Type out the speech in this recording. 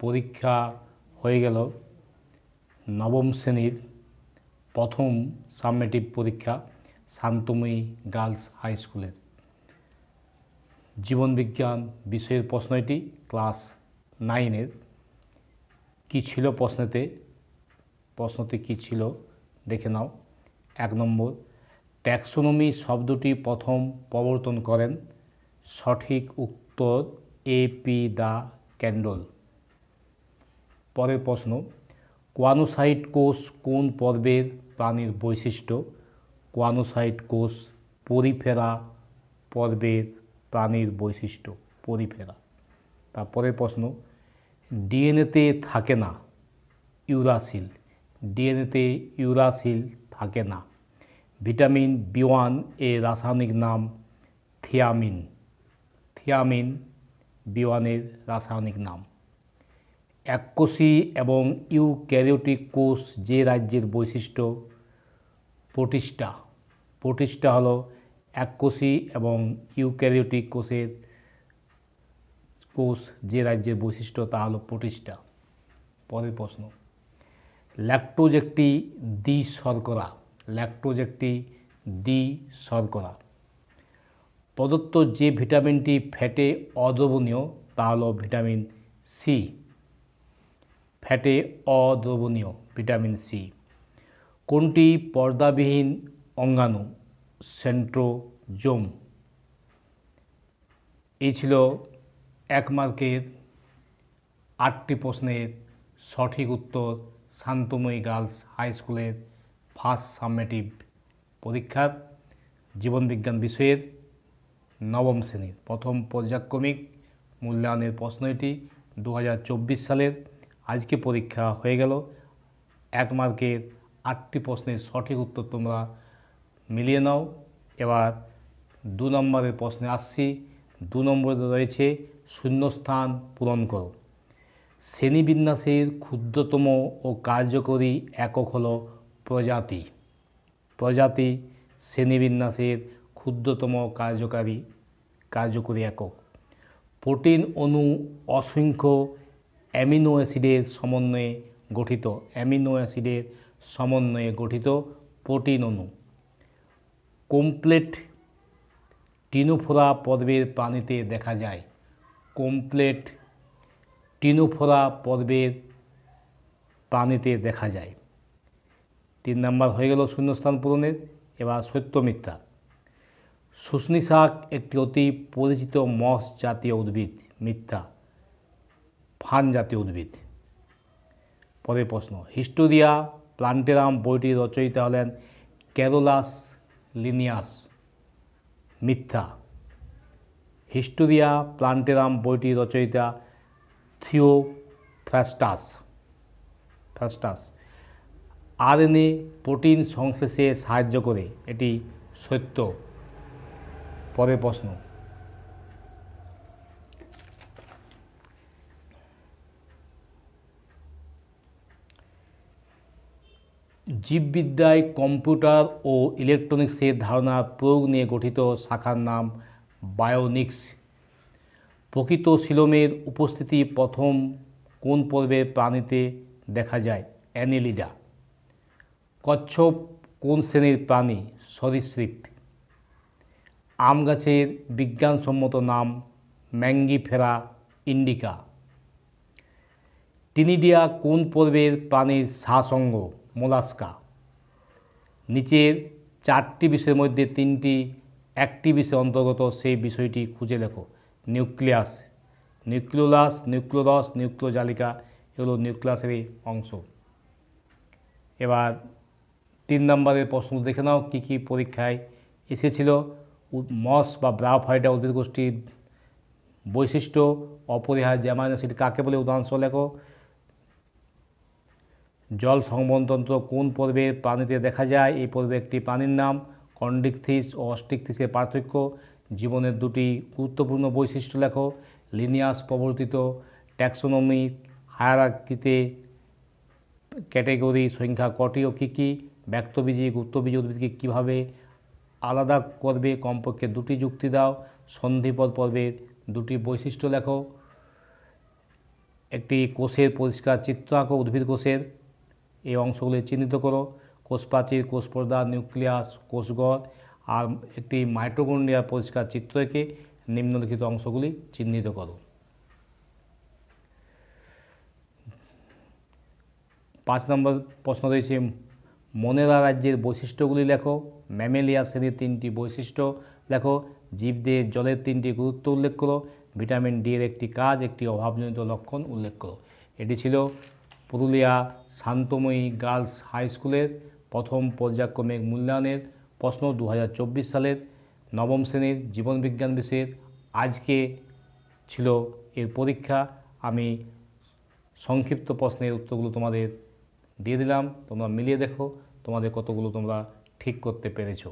পরীক্ষা হয়ে গেল নবম শ্রেণীর প্রথম সাবমেটিভ পরীক্ষা শান্তময়ী গার্লস হাই স্কুলের জীবনবিজ্ঞান বিষয়ের প্রশ্নটি ক্লাস 9-এর কী ছিল প্রশ্নটি কী ছিল দেখে নাও। 1 নম্বর, ট্যাক্সোনমি শব্দটি প্রথম প্রবর্তন করেন? সঠিক উত্তর A.P. The candle. পরের প্রশ্ন, কোয়ানোসাইট কোষ কোন পর্বের প্রাণীর বৈশিষ্ট্য? কোয়ানোসাইট কোষ পরিফেরা পর্বের প্রাণীর বৈশিষ্ট্য, পরিফেরা। তারপরের প্রশ্ন, ডিএনএতে থাকে না ইউরাসিল। ডিএনএতে ইউরাসিল থাকে না। ভিটামিন B1 এর রাসায়নিক নাম থিয়ামিন। থিয়ামিন B1 এর রাসায়নিক নাম। এককোষী এবং ইউক্যারিওটিক কোষ যে রাজ্যের বৈশিষ্ট্য? প্রোটিস্টা। প্রোটিস্টা হলো এককোষী এবং ইউক্যারিওটিক কোষ যে রাজ্যের বৈশিষ্ট্য তা হলো প্রোটিস্টা। পরের প্রশ্ন, ল্যাকটোজ একটি দ্বি-শর্করা। ল্যাকটোজ একটি দ্বি-শর্করা। প্রদত্ত যে ভিটামিনটি ফ্যাটে অদ্রবণীয় তা হলো ভিটামিন সি। ফ্যাটে অদ্রবণীয় ভিটামিন সি। কোনটি পর্দাবিহীন অঙ্গাণু? সেন্ট্রোজোম। এই ছিল 1 মার্কের 8টি প্রশ্নের সঠিক উত্তর শান্তময়ী গার্লস হাই স্কুলের ফার্স্ট সাবমেটিভ পরীক্ষার জীবনবিজ্ঞান বিষয়ের নবম শ্রেণীর প্রথম পর্যায়ক্রমিক মূল্যায়নের প্রশ্ন এটি 2024 সালের। আজকে পরীক্ষা হয়ে গেল। 1 মার্কের 8টি প্রশ্নের সঠিক উত্তর তোমরা মিলিয়ে নাও। এবার 2 নম্বরের প্রশ্নে আসছি। 2 নম্বরে রয়েছে শূন্যস্থান পূরণ করো। শ্রেণীবিন্যাসের ক্ষুদ্রতম ও কার্যকরী একক হল প্রজাতি। প্রজাতি শ্রেণীবিন্যাসের ক্ষুদ্রতম কার্যকরী একক। প্রোটিন অণু অসংখ্য অ্যামিনো অ্যাসিডের সমন্বয়ে গঠিত। অ্যামিনো অ্যাসিডের সমন্বয়ে গঠিত প্রোটিন অণু। কমপ্লেট টিনোফোরা পর্বের প্রাণীতে দেখা যায়। কমপ্লেট টিনোফোরা পর্বের প্রাণীতে দেখা যায়। 3 নম্বর হয়ে গেল শূন্যস্থান পূরণের। এবার সত্য মিথ্যা। শুষ্নী শাক একটি অতি পরিচিত মস জাতীয় উদ্ভিদ। মিথ্যা, ফার্ন জাতীয় উদ্ভিদ। পরের প্রশ্ন, হিস্টোরিয়া প্লান্টেরাম বইটির রচয়িতা হলেন ক্যারোলাস লিনিয়াস। মিথ্যা, হিস্টোরিয়া প্লান্টেরাম বইটির রচয়িতা থিওফ্রাস্টাস। আরএনএ প্রোটিন সংশ্লেষে সাহায্য করে, এটি সত্য। পরের প্রশ্ন, জীববিদ্যায় কম্পিউটার ও ইলেকট্রনিক্সের ধারণার প্রয়োগ নিয়ে গঠিত শাখার নাম বায়োনিক্স। প্রকৃত সিলোমের উপস্থিতি প্রথম কোন পর্বের প্রাণীতে দেখা যায়? অ্যানেলিডা। কচ্ছপ কোন শ্রেণীর প্রাণী? সরীসৃপ। আম গাছের বিজ্ঞানসম্মত নাম ম্যাঙ্গিফেরা ইন্ডিকা। টিনিডিয়া কোন পর্বের প্রাণীর শাসঙ্গ? মোলাস্কা। নিচের 4টি বিষয়ের মধ্যে 3টি একটি বিষয়ের অন্তর্গত, সেই বিষয়টি খুঁজে লেখো। নিউক্লিয়াস, নিউক্লিওলাস, নিউক্লিওরস, নিউক্লিওজালিকা এগুলো নিউক্লিয়াসেরই অংশ। এবার 3 নম্বরের প্রশ্ন দেখে নাও কী কী পরীক্ষায় এসেছিল। মস বা ব্রায়োফাইটা উদ্ভিদ গোষ্ঠীর বৈশিষ্ট্য, অপরিহার্য অ্যামাইনো অ্যাসিড কাকে বলে উদাহরণসহ লেখো। জল সংবহনতন্ত্র কোন পর্বের প্রাণীতে দেখা যায়? এই পর্বে একটি প্রাণীর নাম। কন্ডিকথিস ও অস্টিকথিসের পার্থক্য। জীবনের 2টি গুরুত্বপূর্ণ বৈশিষ্ট্য লেখো। লিনিয়াস প্রবর্তিত ট্যাক্সোনমি হায়ারার্কিতে ক্যাটেগরি সংখ্যা কটি ও কী কী? ব্যক্তবীজী গুপ্তবীজী উদ্ভিদকে কীভাবে আলাদা করবে? কমপক্ষে 2টি যুক্তি দাও। সন্ধিপদ পর্বের 2টি বৈশিষ্ট্য লেখো। একটি কোষের পরিষ্কার চিত্র আঁকো উদ্ভিদ কোষের। এই অংশগুলি চিহ্নিত করো। কোষ প্রাচীর, কোষ পর্দা, নিউক্লিয়াস, কোষগড় আর একটি মাইটোকন্ড্রিয়ার পরিষ্কার চিত্র এঁকে নিম্নলিখিত অংশগুলি চিহ্নিত করো। 5 নম্বর প্রশ্ন রয়েছে, মোনেরা রাজ্যের বৈশিষ্ট্যগুলি লেখো। ম্যামেলিয়া শ্রেণীর 3টি বৈশিষ্ট্য লেখো। জীবদের জলের 3টি গুরুত্ব উল্লেখ করো। ভিটামিন ডি এর একটি কাজ, একটি অভাবজনিত লক্ষণ উল্লেখ করো। এটি ছিল পুরুলিয়া শান্তময়ী গার্লস হাই স্কুলের প্রথম পর্যায়ক্রমিক মূল্যায়নের প্রশ্ন 2024 সালের নবম শ্রেণীর জীবনবিজ্ঞান বিষয়ের। আজকে ছিল এর পরীক্ষা। আমি সংক্ষিপ্ত প্রশ্নের উত্তরগুলো তোমাদের দিয়ে দিলাম, তোমরা মিলিয়ে দেখো তোমাদের কতগুলো তোমরা ঠিক করতে পেরেছো।